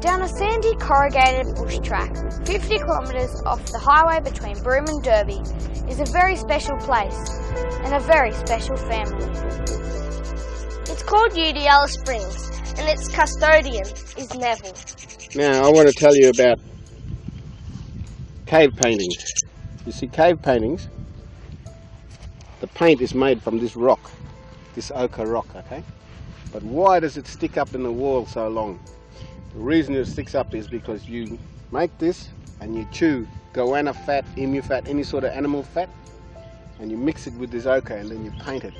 Down a sandy corrugated bush track, 50 kilometres off the highway between Broome and Derby, is a very special place and a very special family. It's called Udiella Springs and its custodian is Neville. Now I want to tell you about cave paintings. You see, cave paintings, the paint is made from this rock, this ochre rock, okay? But why does it stick up in the wall so long? The reason it sticks up is because you make this and you chew goanna fat, emu fat, any sort of animal fat, and you mix it with this ochre and then you paint it.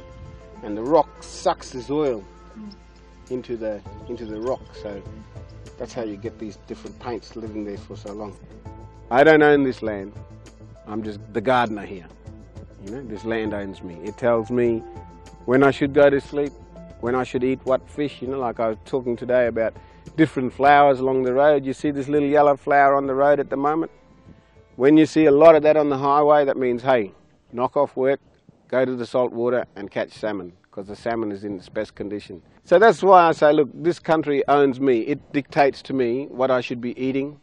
And the rock sucks this oil into the rock, so that's how you get these different paints living there for so long. I don't own this land, I'm just the gardener here. You know, this land owns me. It tells me when I should go to sleep, when I should eat what fish, you know, like I was talking today about different flowers along the road. You see this little yellow flower on the road at the moment? When you see a lot of that on the highway, that means, hey, knock off work, go to the salt water and catch salmon, because the salmon is in its best condition. So that's why I say, look, this country owns me. It dictates to me what I should be eating,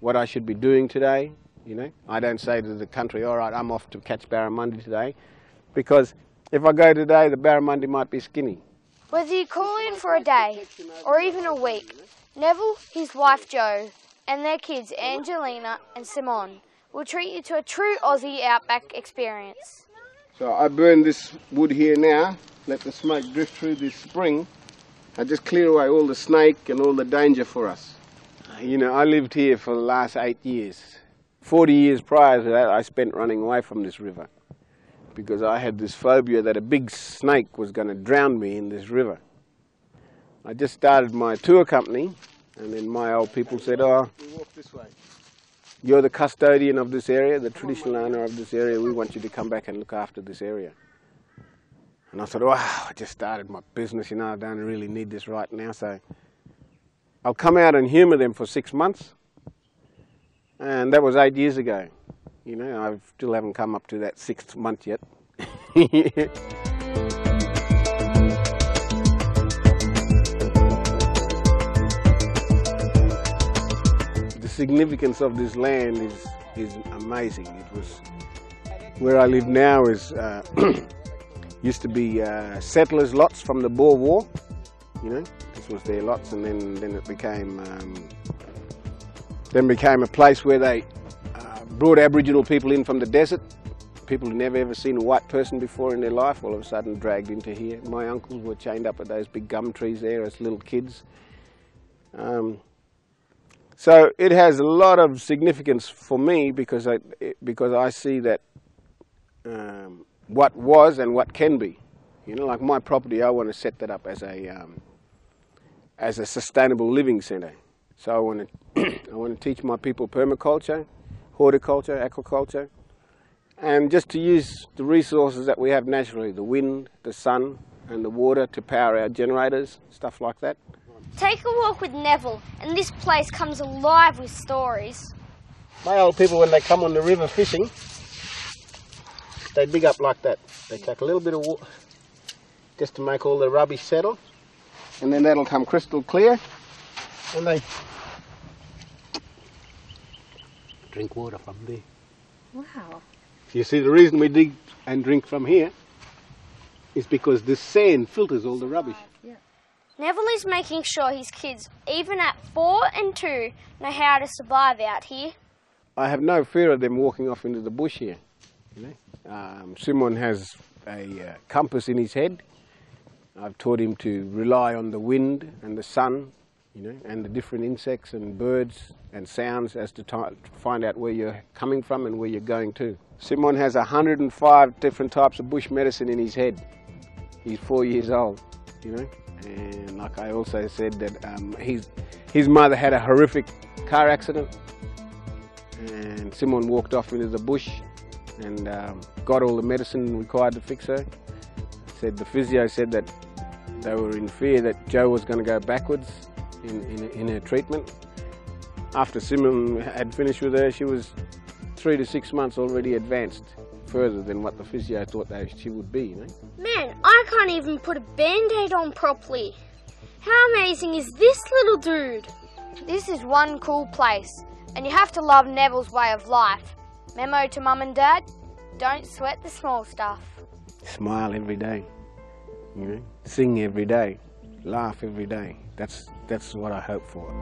what I should be doing today. You know, I don't say to the country, all right, I'm off to catch barramundi today, because if I go today, the barramundi might be skinny. Whether you call in for a day or even a week, Neville, his wife Jo, and their kids Angelina and Simon will treat you to a true Aussie outback experience. So I burn this wood here now, let the smoke drift through this spring. I just clear away all the snake and all the danger for us. You know, I lived here for the last 8 years. 40 years prior to that, I spent running away from this river, because I had this phobia that a big snake was going to drown me in this river. I just started my tour company, and then my old people said, oh, walk this way. You're the custodian of this area, the traditional owner of this area, we want you to come back and look after this area. And I thought, wow, I just started my business, you know, I don't really need this right now, so I'll come out and humour them for 6 months. And that was 8 years ago. You know, I still haven't come up to that 6th month yet. The significance of this land is amazing. It was where I live now is used to be settlers' lots from the Boer War. You know, this was their lots, and then it became a place where they brought Aboriginal people in from the desert, people who never ever seen a white person before in their life, all of a sudden dragged into here. My uncles were chained up at those big gum trees there as little kids. So it has a lot of significance for me because I see that what was and what can be. You know, like my property, I want to set that up as a sustainable living centre. So I want to teach my people permaculture, horticulture, aquaculture, and just to use the resources that we have naturally, the wind, the sun and the water to power our generators, stuff like that. Take a walk with Neville and this place comes alive with stories. My old people, when they come on the river fishing, they dig up like that. They take a little bit of water just to make all the rubbish settle, and then that'll come crystal clear, and they drink water from there. Wow. You see, the reason we dig and drink from here is because this sand filters all the rubbish. Yeah. Neville is making sure his kids, even at 4 and 2, know how to survive out here. I have no fear of them walking off into the bush here. You know? Simon has a compass in his head. I've taught him to rely on the wind and the sun, you know, and the different insects and birds and sounds as to find out where you're coming from and where you're going to. Simon has 105 different types of bush medicine in his head. He's 4 years old, you know, and like I also said that his mother had a horrific car accident, and Simon walked off into the bush and got all the medicine required to fix her. The physio said that they were in fear that Jo was going to go backwards in her treatment. After Simon had finished with her, she was 3 to 6 months already advanced further than what the physio thought that she would be, you know. Man, I can't even put a band-aid on properly. How amazing is this little dude? This is one cool place, and you have to love Neville's way of life. Memo to Mum and Dad, don't sweat the small stuff. Smile every day, you know? Sing every day, laugh every day. That's what I hope for.